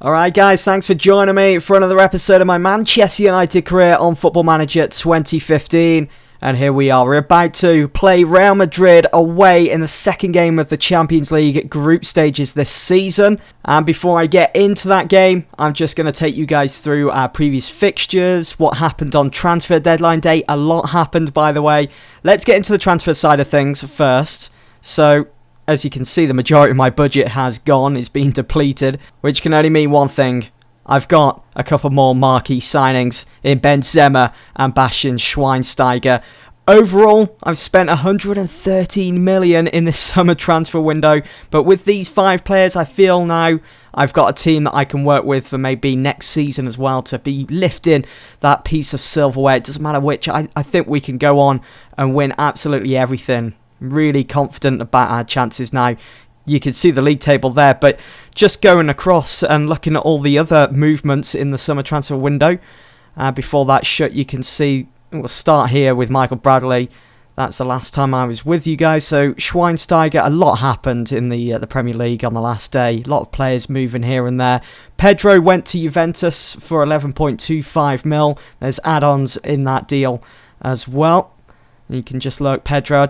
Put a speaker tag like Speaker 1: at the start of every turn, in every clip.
Speaker 1: Alright guys, thanks for joining me for another episode of my Manchester United career on Football Manager 2015. And here we are, we're about to play Real Madrid away in the second game of the Champions League group stages this season. And before I get into that game, I'm just going to take you guys through our previous fixtures, what happened on transfer deadline day. A lot happened, by the way. Let's get into the transfer side of things first. So, as you can see, the majority of my budget has gone, it's been depleted, which can only mean one thing. I've got a couple more marquee signings in Benzema and Bastian Schweinsteiger. Overall, I've spent 113 million in this summer transfer window, but with these 5 players, I feel now I've got a team that I can work with for maybe next season as well to be lifting that piece of silverware. It doesn't matter which, I think we can go on and win absolutely everything. Really confident about our chances now. You can see the league table there, but just going across and looking at all the other movements in the summer transfer window, before that shut, you can see, we'll start here with Michael Bradley. That's the last time I was with you guys. So Schweinsteiger, a lot happened in the Premier League on the last day. A lot of players moving here and there. Pedro went to Juventus for 11.25 mil. There's add-ons in that deal as well. You can just look, Pedro,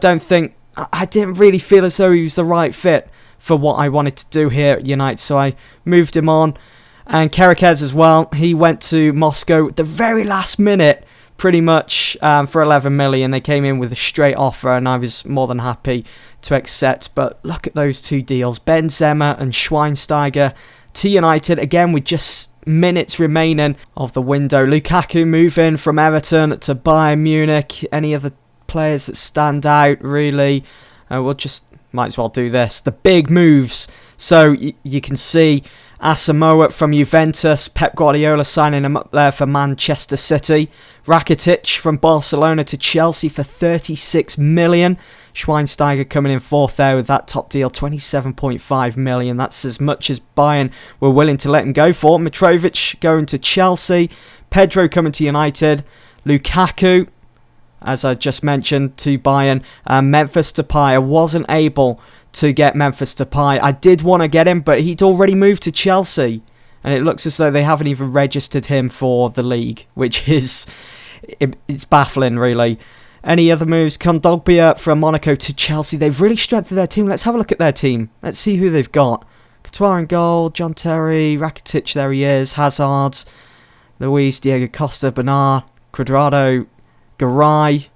Speaker 1: I didn't really feel as though he was the right fit for what I wanted to do here at United, so I moved him on. And Kerekes as well, he went to Moscow at the very last minute, pretty much, for 11 million. They came in with a straight offer, and I was more than happy to accept. But look at those 2 deals, Benzema and Schweinsteiger to United, again with just minutes remaining of the window. Lukaku moving from Everton to Bayern Munich. Any other players that stand out really? We'll just might as well do this, the big moves. So you can see Asamoah from Juventus, Pep Guardiola signing him up there for Manchester City. Rakitic from Barcelona to Chelsea for 36 million. Schweinsteiger coming in 4th there with that top deal, 27.5 million. That's as much as Bayern were willing to let him go for. Mitrovic going to Chelsea, Pedro coming to United, Lukaku, as I just mentioned, to Bayern. Memphis Depay, I wasn't able to get Memphis Depay. I did want to get him, but he'd already moved to Chelsea. And it looks as though they haven't even registered him for the league, which is, it's baffling, really. Any other moves? Kondogbia from Monaco to Chelsea. They've really strengthened their team. Let's have a look at their team. Let's see who they've got. Couture in goal, John Terry, Rakitic, there he is, Hazard, Luis, Diego Costa, Bernard, Cuadrado, Garay,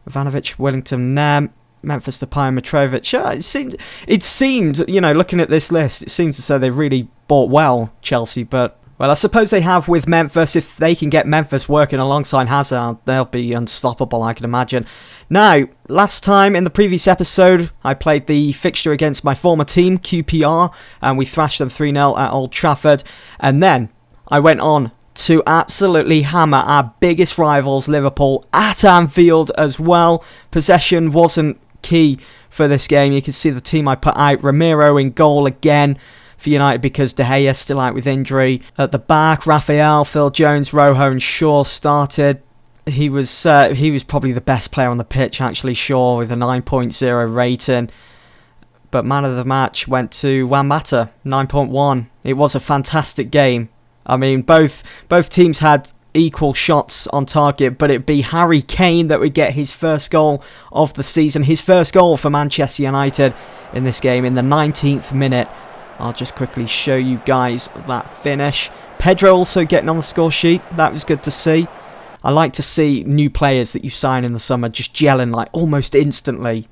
Speaker 1: Ivanovic, Wellington, Nem, Memphis Depay, and Mitrovic. It seemed, you know, looking at this list, it seems as though they really bought well, Chelsea. But, well, I suppose they have with Memphis. If they can get Memphis working alongside Hazard, they'll be unstoppable, I can imagine. Now, last time in the previous episode, I played the fixture against my former team, QPR, and we thrashed them 3-0 at Old Trafford. And then I went on to absolutely hammer our biggest rivals, Liverpool, at Anfield as well. Possession wasn't key for this game. You can see the team I put out. Ramiro in goal again for United because De Gea still out with injury. At the back, Raphael, Phil Jones, Rojo and Shaw started. He was probably the best player on the pitch, actually, Shaw, with a 9.0 rating. But man of the match went to Juan Mata, 9.1. It was a fantastic game. I mean, both teams had equal shots on target, but it'd be Harry Kane that would get his first goal of the season. His first goal for Manchester United in this game in the 19th minute. I'll just quickly show you guys that finish. Pedro also getting on the score sheet. That was good to see. I like to see new players that you sign in the summer just gelling like almost instantly.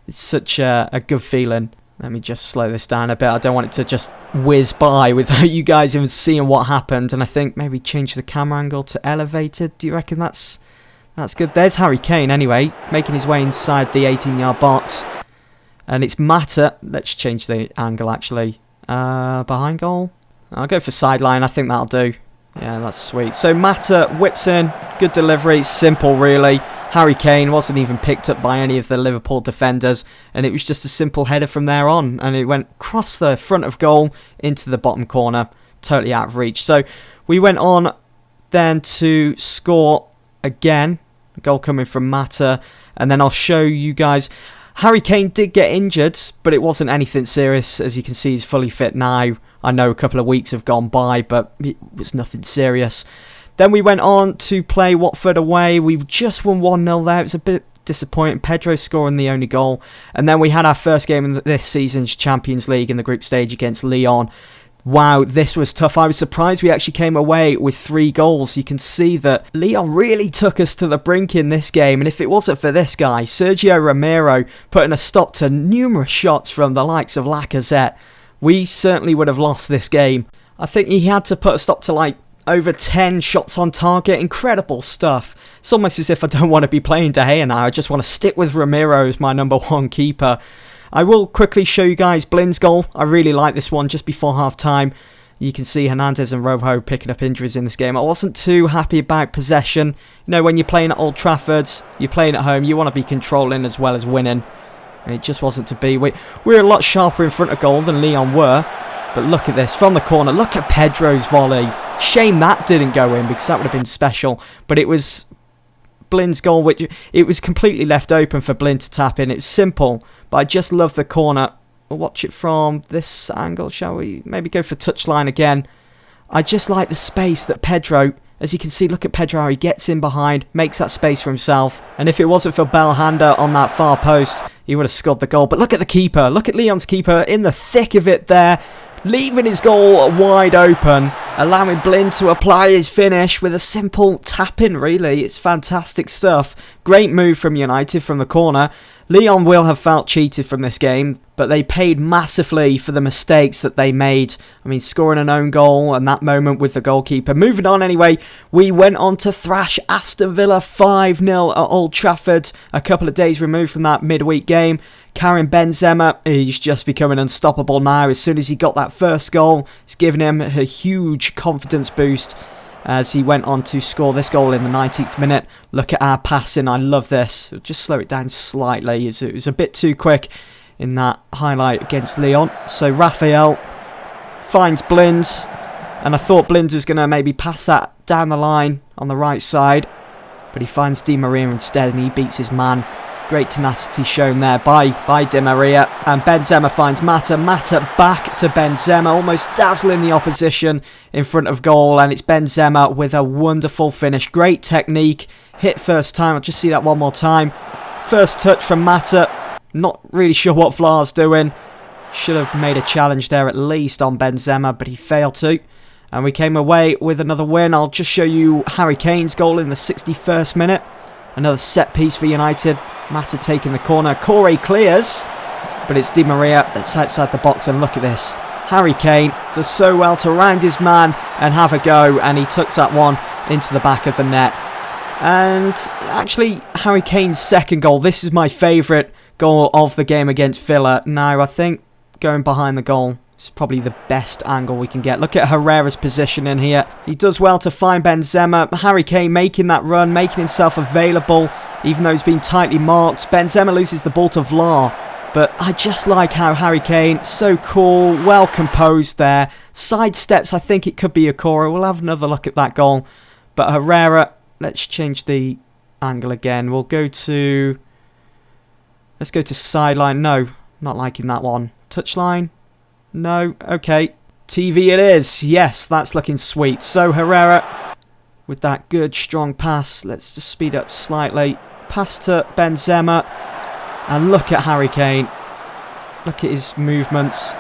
Speaker 1: It's such a good feeling. Let me just slow this down a bit. I don't want it to just whiz by without you guys even seeing what happened. And I think maybe change the camera angle to elevated. Do you reckon that's good? There's Harry Kane anyway, making his way inside the 18-yard box. And it's Mata. Let's change the angle actually. Behind goal. I'll go for sideline. I think that'll do. Yeah, that's sweet. So Mata whips in. Good delivery. Simple, really. Harry Kane wasn't even picked up by any of the Liverpool defenders, and it was just a simple header from there on, and it went across the front of goal into the bottom corner, totally out of reach. So we went on then to score again, a goal coming from Mata, and then I'll show you guys. Harry Kane did get injured, but it wasn't anything serious. As you can see, he's fully fit now. I know a couple of weeks have gone by, but it was nothing serious. Then we went on to play Watford away. We just won 1-0 there. It was a bit disappointing. Pedro scoring the only goal. And then we had our first game in this season's Champions League in the group stage against Lyon. Wow, this was tough. I was surprised we actually came away with 3 goals. You can see that Lyon really took us to the brink in this game. And if it wasn't for this guy, Sergio Romero, putting a stop to numerous shots from the likes of Lacazette, we certainly would have lost this game. I think he had to put a stop to like over 10 shots on target. Incredible stuff. It's almost as if I don't want to be playing De Gea now. I just want to stick with Romero as my number 1 keeper. I will quickly show you guys Blind's goal. I really like this one just before half time. You can see Hernandez and Rojo picking up injuries in this game. I wasn't too happy about possession. You know, when you're playing at Old Trafford, you're playing at home, you want to be controlling as well as winning. And it just wasn't to be. We're a lot sharper in front of goal than Lyon were. But look at this, from the corner. Look at Pedro's volley. Shame that didn't go in because that would have been special. But it was Blind's goal, which it was completely left open for Blind to tap in. It's simple, but I just love the corner. We'll watch it from this angle, shall we? Maybe go for touchline again. I just like the space that Pedro, as you can see, look at Pedro how he gets in behind, makes that space for himself. And if it wasn't for Belhanda on that far post, he would have scored the goal. But look at the keeper. Look at Lyon's keeper in the thick of it there, leaving his goal wide open, allowing Blind to apply his finish with a simple tap-in, really. It's fantastic stuff. Great move from United from the corner. Lyon will have felt cheated from this game, but they paid massively for the mistakes that they made. I mean, scoring an own goal and that moment with the goalkeeper. Moving on anyway, we went on to thrash Aston Villa 5-0 at Old Trafford, a couple of days removed from that midweek game. Karim Benzema, he's just becoming unstoppable now. As soon as he got that first goal, it's given him a huge confidence boost as he went on to score this goal in the 19th minute. Look at our passing, I love this. Just slow it down slightly, it was a bit too quick in that highlight against Lyon. So Raphael finds Blind, and I thought Blind was going to maybe pass that down the line on the right side, but he finds Di Maria instead and he beats his man. Great tenacity shown there by Di Maria. And Benzema finds Mata. Mata back to Benzema, almost dazzling the opposition in front of goal. And it's Benzema with a wonderful finish. Great technique. Hit first time. I'll just see that one more time. First touch from Mata. Not really sure what Vlaar's doing. Should have made a challenge there at least on Benzema, but he failed to. And we came away with another win. I'll just show you Harry Kane's goal in the 61st minute. Another set piece for United. Mata taking the corner. Corey clears, but it's Di Maria that's outside the box. And look at this. Harry Kane does so well to round his man and have a go. And he tucks that one into the back of the net. And actually, Harry Kane's second goal. This is my favourite goal of the game against Villa. Now, I think going behind the goal is probably the best angle we can get. Look at Herrera's position in here. He does well to find Benzema. Harry Kane making that run, making himself available, even though he's been tightly marked. Benzema loses the ball to Vlaar. But I just like how Harry Kane, so cool, well composed there. Sidesteps, I think it could be a corner. We'll have another look at that goal. But Herrera, let's change the angle again. We'll go to... Let's go to sideline. No, not liking that one. Touchline? No, okay. TV it is. Yes, that's looking sweet. So Herrera with that good strong pass. Let's just speed up slightly. Pass to Benzema. And look at Harry Kane. Look at his movements.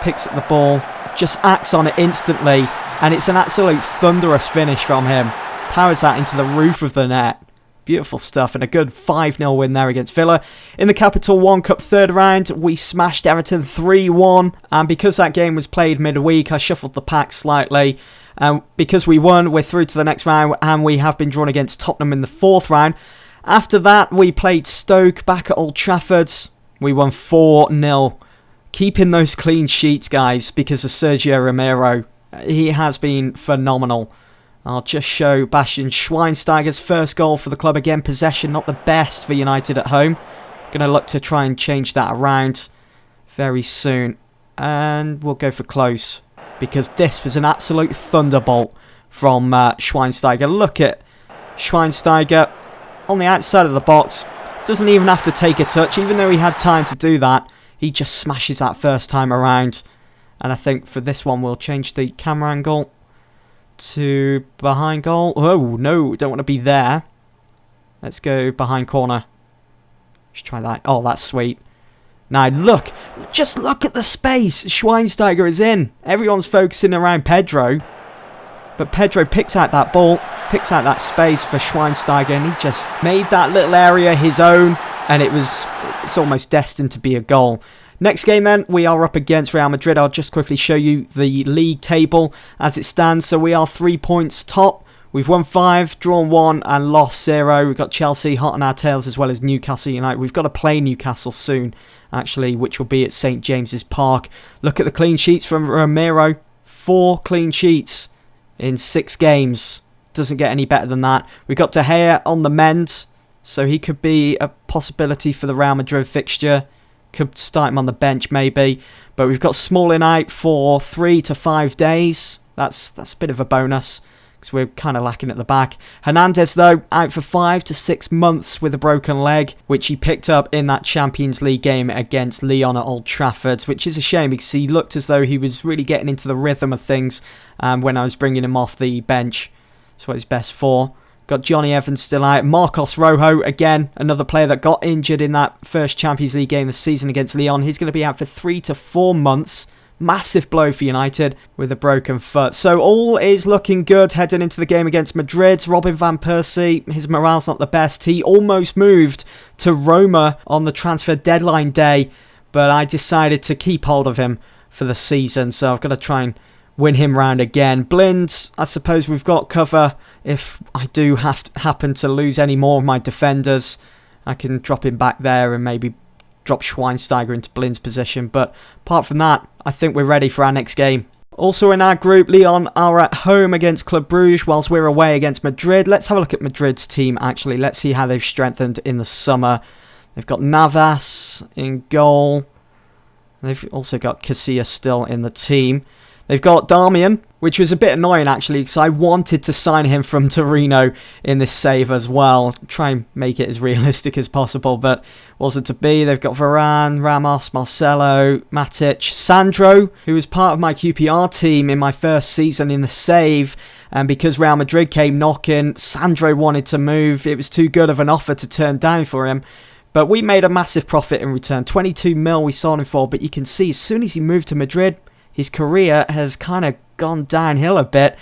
Speaker 1: Picks up the ball. Just acts on it instantly. And it's an absolute thunderous finish from him. Powers that into the roof of the net. Beautiful stuff, and a good 5-0 win there against Villa. In the Capital One Cup third round, we smashed Everton 3-1, and because that game was played midweek, I shuffled the pack slightly. Because we won, we're through to the next round, and we have been drawn against Tottenham in the fourth round. After that, we played Stoke back at Old Trafford. We won 4-0. Keeping those clean sheets, guys, because of Sergio Romero. He has been phenomenal. I'll just show Bastian Schweinsteiger's first goal for the club. Again, possession not the best for United at home. Going to look to try and change that around very soon. And we'll go for close, because this was an absolute thunderbolt from Schweinsteiger. Look at Schweinsteiger on the outside of the box. Doesn't even have to take a touch, even though he had time to do that. He just smashes that first time around. And I think for this one, we'll change the camera angle to behind goal. Oh, no, don't want to be there. Let's go behind corner. Let's try that. Oh, that's sweet. Now, look. Just look at the space. Schweinsteiger is in. Everyone's focusing around Pedro. But Pedro picks out that ball, picks out that space for Schweinsteiger, and he just made that little area his own, and it's almost destined to be a goal. Next game then, we are up against Real Madrid. I'll just quickly show you the league table as it stands. So we are 3 points top. We've won 5, drawn 1, and lost 0. We've got Chelsea hot on our tails, as well as Newcastle United. We've got to play Newcastle soon, actually, which will be at St James's Park. Look at the clean sheets from Ramiro. 4 clean sheets in 6 games. Doesn't get any better than that. We've got De Gea on the mend, so he could be a possibility for the Real Madrid fixture. Could start him on the bench maybe. But we've got Smalling out for 3 to 5 days. That's a bit of a bonus, because we're kind of lacking at the back. Hernandez, though, out for 5 to 6 months with a broken leg, which he picked up in that Champions League game against Lyon at Old Trafford, which is a shame because he looked as though he was really getting into the rhythm of things when I was bringing him off the bench. That's what he's best for. Got Johnny Evans still out. Marcos Rojo, again, another player that got injured in that first Champions League game this season against Lyon. He's going to be out for 3 to 4 months. Massive blow for United with a broken foot. So all is looking good heading into the game against Madrid. Robin van Persie, his morale's not the best. He almost moved to Roma on the transfer deadline day, but I decided to keep hold of him for the season. So I've got to try and win him round again. Blind, I suppose we've got cover. If I do happen to lose any more of my defenders, I can drop him back there and maybe drop Schweinsteiger into Blind's position. But apart from that, I think we're ready for our next game. Also in our group, Lyon are at home against Club Brugge, whilst we're away against Madrid. Let's have a look at Madrid's team, actually. Let's see how they've strengthened in the summer. They've got Navas in goal. They've also got Casillas still in the team. They've got Darmian, which was a bit annoying actually, because I wanted to sign him from Torino in this save as well. Try and make it as realistic as possible, but wasn't to be. They've got Varane, Ramos, Marcelo, Matic, Sandro, who was part of my QPR team in my first season in the save. And because Real Madrid came knocking, Sandro wanted to move. It was too good of an offer to turn down for him. But we made a massive profit in return. 22 mil we sold him for, but you can see as soon as he moved to Madrid, his career has kind of gone downhill a bit.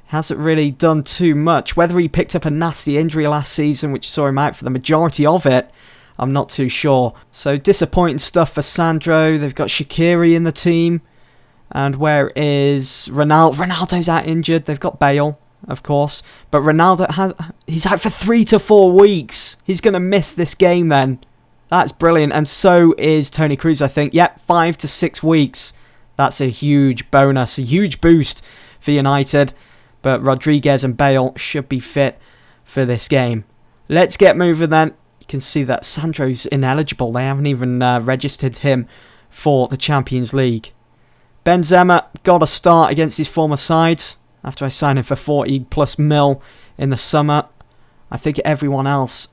Speaker 1: Hasn't really done too much. Whether he picked up a nasty injury last season, which saw him out for the majority of it, I'm not too sure. So disappointing stuff for Sandro. They've got Shaqiri in the team. And where is Ronaldo? Ronaldo's out injured. They've got Bale, of course. But Ronaldo, he's out for 3 to 4 weeks. He's going to miss this game then. That's brilliant. And so is Toni Kroos, I think. Yep, 5 to 6 weeks. That's a huge bonus, a huge boost for United. But Rodriguez and Bale should be fit for this game. Let's get moving then. You can see that Sandro's ineligible. They haven't even registered him for the Champions League. Benzema got a start against his former side after I signed him for 40 plus mil in the summer. I think everyone else,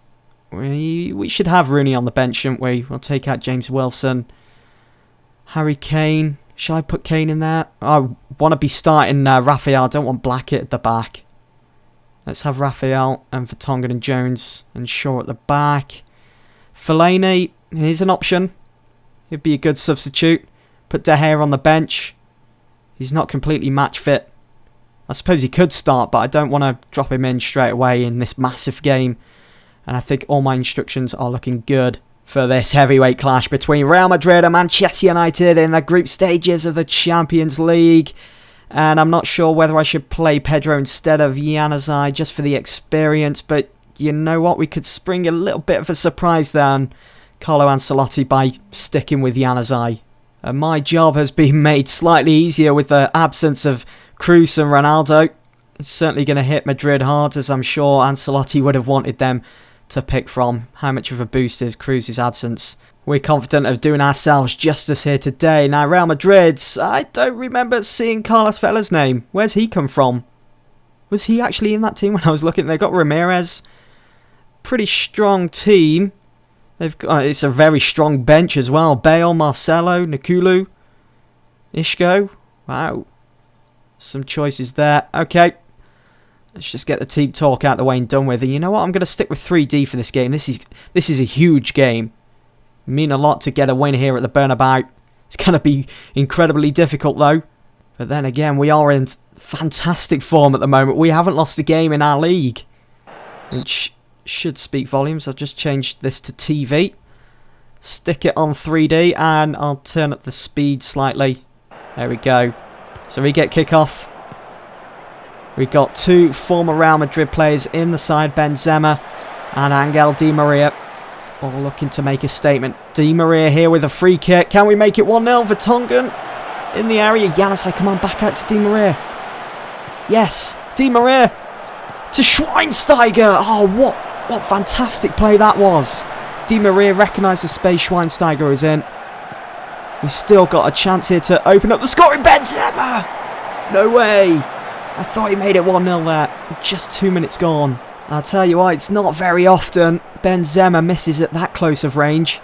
Speaker 1: we should have Rooney on the bench, shouldn't we? We'll take out James Wilson. Harry Kane. Shall I put Kane in there? I want to be starting Raphael. I don't want Blackett at the back. Let's have Raphael and Vertonghen and Jones and Shaw at the back. Fellaini, here's an option. He'd be a good substitute. Put De Gea on the bench. He's not completely match fit. I suppose he could start, but I don't want to drop him in straight away in this massive game. And I think all my instructions are looking good for this heavyweight clash between Real Madrid and Manchester United in the group stages of the Champions League. And I'm not sure whether I should play Pedro instead of Januzaj just for the experience, but you know what? We could spring a little bit of a surprise there on Carlo Ancelotti by sticking with Januzaj. And my job has been made slightly easier with the absence of Kroos and Ronaldo. It's certainly going to hit Madrid hard, as I'm sure Ancelotti would have wanted them to pick from. How much of a boost is Kroos' absence? We're confident of doing ourselves justice here today. Now, Real Madrid, I don't remember seeing Carlos Vela's name. Where's he come from? Was he actually in that team when I was looking? They got Ramirez. Pretty strong team. They've got, it's a very strong bench as well. Bale, Marcelo, Nikulu, Isco. Wow. Some choices there. Okay. Let's just get the team talk out the way and done with. And you know what? I'm going to stick with 3D for this game. This is a huge game. It mean a lot to get a win here at the Bernabeu. It's going to be incredibly difficult though. But then again, we are in fantastic form at the moment. We haven't lost a game in our league, which should speak volumes. I'll just change this to TV. Stick it on 3D and I'll turn up the speed slightly. There we go. So we get kickoff. We've got two former Real Madrid players in the side, Benzema and Angel Di Maria, all looking to make a statement. Di Maria here with a free kick. Can we make it 1-0? Vertonghen in the area. Januzaj, come on, back out to Di Maria. Yes, Di Maria to Schweinsteiger. Oh, what fantastic play that was. Di Maria recognised the space Schweinsteiger was in. We've still got a chance here to open up the scoring. Benzema! No way. I thought he made it 1-0 there. Just 2 minutes gone. I'll tell you what, it's not very often Benzema misses at that close of range.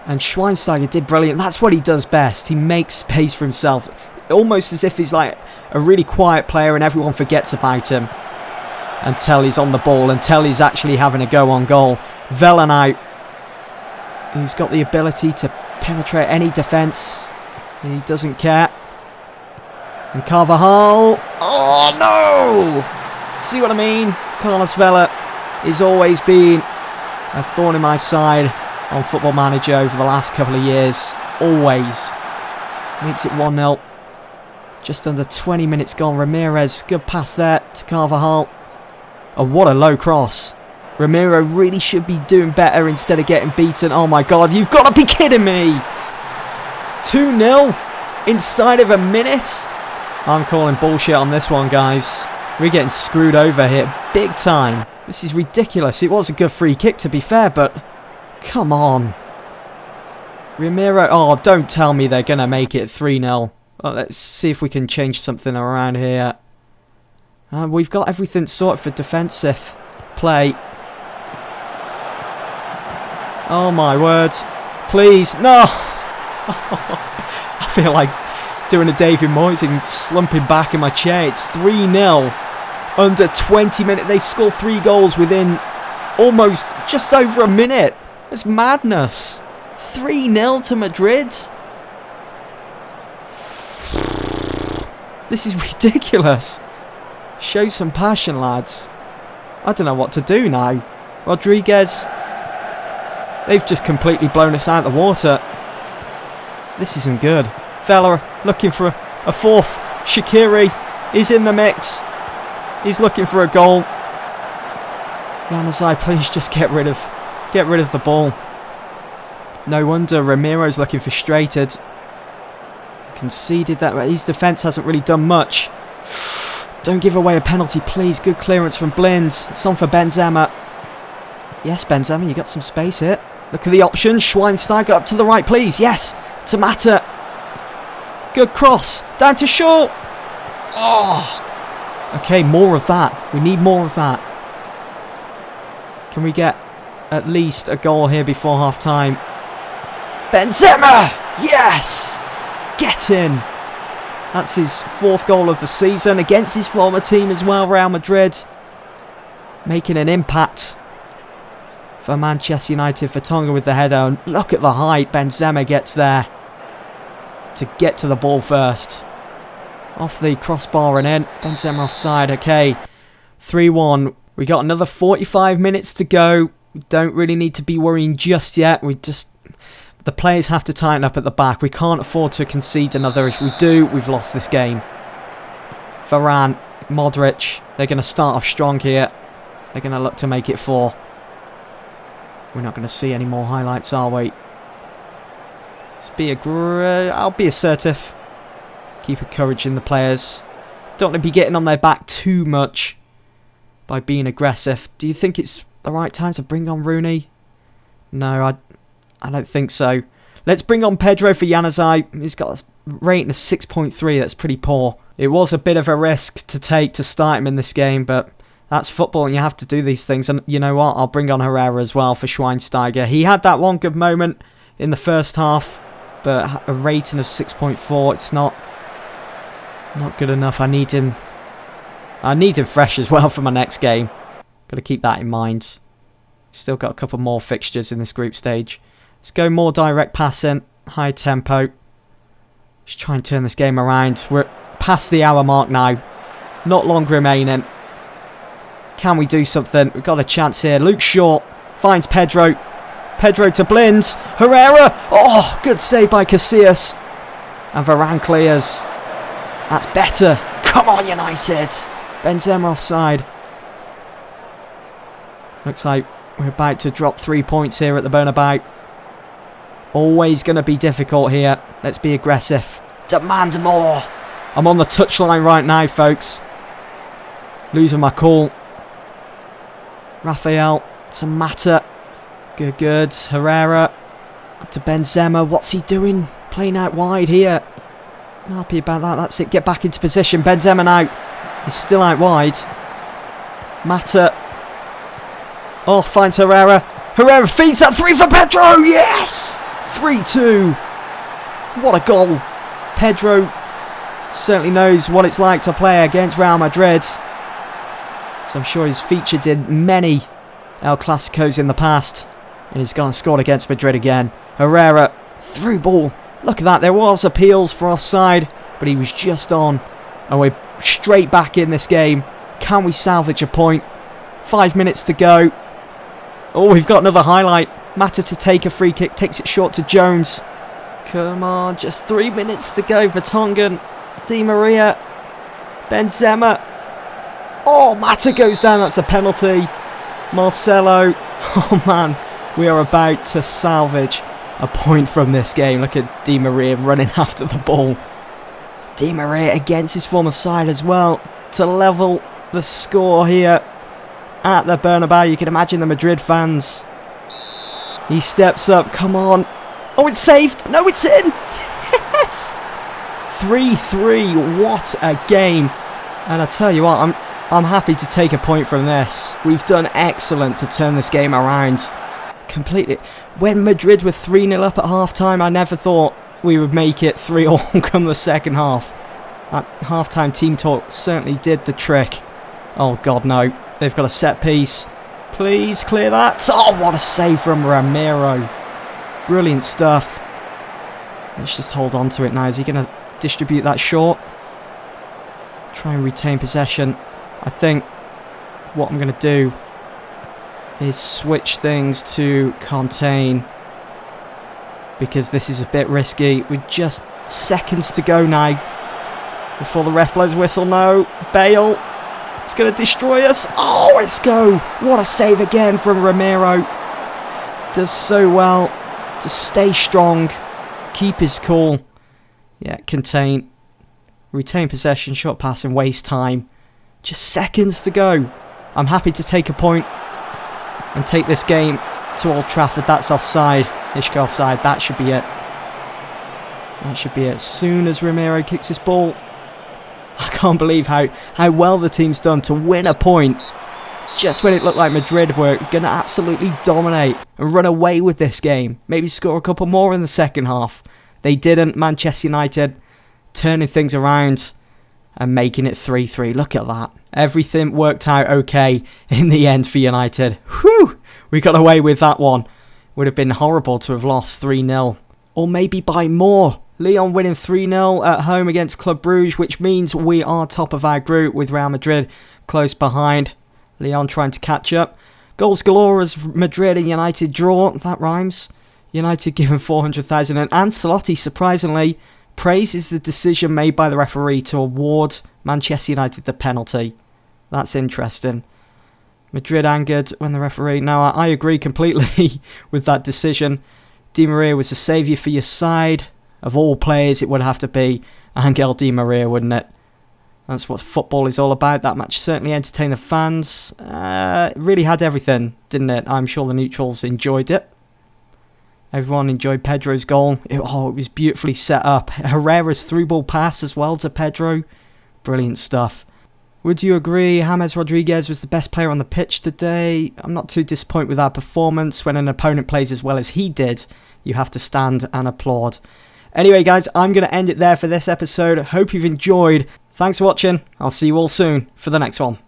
Speaker 1: And Schweinsteiger did brilliant. That's what he does best. He makes space for himself. Almost as if he's like a really quiet player and everyone forgets about him until he's on the ball, until he's actually having a go on goal. Velan out, who's got the ability to penetrate any defence. He doesn't care. And Carvajal. Oh no! See what I mean? Carlos Vela has always been a thorn in my side on Football Manager over the last couple of years. Always. Makes it 1-0. Just under 20 minutes gone. Ramirez, good pass there to Carvajal. Oh, what a low cross. Ramiro really should be doing better instead of getting beaten. Oh my god, you've got to be kidding me! 2-0 inside of a minute? I'm calling bullshit on this one, guys. We're getting screwed over here big time. This is ridiculous. It was a good free kick to be fair, but come on. Ramiro, oh, don't tell me they're going to make it 3-0. Well, let's see if we can change something around here. We've got everything sorted for defensive play. Oh my word. Please, no! I feel like doing a David Moyes and slumping back in my chair. It's 3-0. Under 20 minutes. They scored 3 goals within almost just over a minute. It's madness. 3-0 to Madrid. This is ridiculous. Show some passion, lads. I don't know what to do now. Rodriguez. They've just completely blown us out of the water. This isn't good. Vela looking for a fourth. Shaqiri is in the mix. He's looking for a goal. Januzaj, please just get rid of the ball. No wonder Ramiro's looking frustrated. Conceded that, but his defence hasn't really done much. Don't give away a penalty, please. Good clearance from Blind. It's on for Benzema. Yes, Benzema, you got some space here. Look at the options. Schweinsteiger up to the right, please. Yes, to Mata. Good cross. Down to Shaw. Oh. Okay, more of that. We need more of that. Can we get at least a goal here before half-time? Benzema! Yes! Get in! That's his 4th goal of the season against his former team as well, Real Madrid. Making an impact for Manchester United. Vertonghen with the header. And look at the height Benzema gets there to get to the ball first. Off the crossbar and in. Benzema offside. Okay, 3-1. We got another 45 minutes to go. We don't really need to be worrying just yet. The players have to tighten up at the back. We can't afford to concede another. If we do, we've lost this game. Varane, Modric, they're going to start off strong here. They're going to look to make it 4. We're not going to see any more highlights, are we? I'll be assertive. Keep encouraging the players. Don't want to be getting on their back too much by being aggressive. Do you think it's the right time to bring on Rooney? No, I don't think so. Let's bring on Pedro for Januzaj. He's got a rating of 6.3. That's pretty poor. It was a bit of a risk to take to start him in this game, but That's football, and you have to do these things. And you know what? I'll bring on Herrera as well for Schweinsteiger. He had that one good moment in the first half, but a rating of 6.4. It's not good enough. I need him fresh as well for my next game. Got to keep that in mind. Still got a couple more fixtures in this group stage. Let's go more direct passing, high tempo. Just try and turn this game around. We're past the hour mark now. Not long remaining. Can we do something? We've got a chance here. Luke Shaw finds Pedro. Pedro to Blins. Herrera. Oh, good save by Casillas. And Varane clears. That's better. Come on, United. Benzema offside. Looks like we're about to drop 3 points here at the Bernabeu. Always going to be difficult here. Let's be aggressive. Demand more. I'm on the touchline right now, folks. Losing my cool. Rafael to Mata. Good. Herrera to Benzema. What's he doing? Playing out wide here. I'm happy about that. That's it. Get back into position. Benzema now. He's still out wide. Mata. Oh, finds Herrera. Herrera feeds that 3 for Pedro. Yes! 3-2. What a goal. Pedro certainly knows what it's like to play against Real Madrid. So I'm sure he's featured in many El Clasicos in the past. And he's gone and scored against Madrid again. Herrera, through ball. Look at that. There was appeals for offside, but he was just on. And we're straight back in this game. Can we salvage a point? 5 minutes to go. Oh, we've got another highlight. Mata to take a free kick. Takes it short to Jones. Come on, just 3 minutes to go for Tongan. Di Maria. Benzema. Oh, Mata goes down. That's a penalty. Marcelo. Oh, man. We are about to salvage a point from this game. Look at Di Maria running after the ball. Di Maria against his former side as well to level the score here at the Bernabeu. You can imagine the Madrid fans. He steps up. Come on. Oh, it's saved. No, it's in. Yes. 3-3. What a game. And I tell you what, I'm happy to take a point from this. We've done excellent to turn this game around. Completely. When Madrid were 3-0 up at half-time, I never thought we would make it 3-all come the second half. That half-time team talk certainly did the trick. Oh, God, no. They've got a set piece. Please clear that. Oh, what a save from Ramiro. Brilliant stuff. Let's just hold on to it now. Is he going to distribute that short? Try and retain possession. I think what I'm going to do is switch things to contain, because this is a bit risky. With just seconds to go now before the ref blows whistle. No, Bale, it's going to destroy us. Oh, let's go. What a save again from Ramiro. Does so well to stay strong, keep his cool. Yeah, contain, retain possession, short pass and waste time. Just seconds to go. I'm happy to take a point and take this game to Old Trafford. That's offside. Ishka offside. That should be it. That should be it. As soon as Ramiro kicks this ball, I can't believe how well the team's done to win a point just when it looked like Madrid were going to absolutely dominate and run away with this game. Maybe score a couple more in the second half. They didn't. Manchester United turning things around and making it 3-3. Look at that. Everything worked out okay in the end for United. Whew! We got away with that one. Would have been horrible to have lost 3-0. Or maybe by more. Lyon winning 3-0 at home against Club Brugge, which means we are top of our group with Real Madrid close behind. Lyon trying to catch up. Goals galore as Madrid and United draw. That rhymes. United given 400,000, and Ancelotti surprisingly praises the decision made by the referee to award Manchester United the penalty. That's interesting. Madrid angered when the referee... No, I agree completely with that decision. Di Maria was the saviour for your side. Of all players, it would have to be Angel Di Maria, wouldn't it? That's what football is all about. That match certainly entertained the fans. It really had everything, didn't it? I'm sure the neutrals enjoyed it. Everyone enjoyed Pedro's goal. It was beautifully set up. Herrera's through ball pass as well to Pedro. Brilliant stuff. Would you agree James Rodriguez was the best player on the pitch today? I'm not too disappointed with our performance. When an opponent plays as well as he did, you have to stand and applaud. Anyway, guys, I'm going to end it there for this episode. Hope you've enjoyed. Thanks for watching. I'll see you all soon for the next one.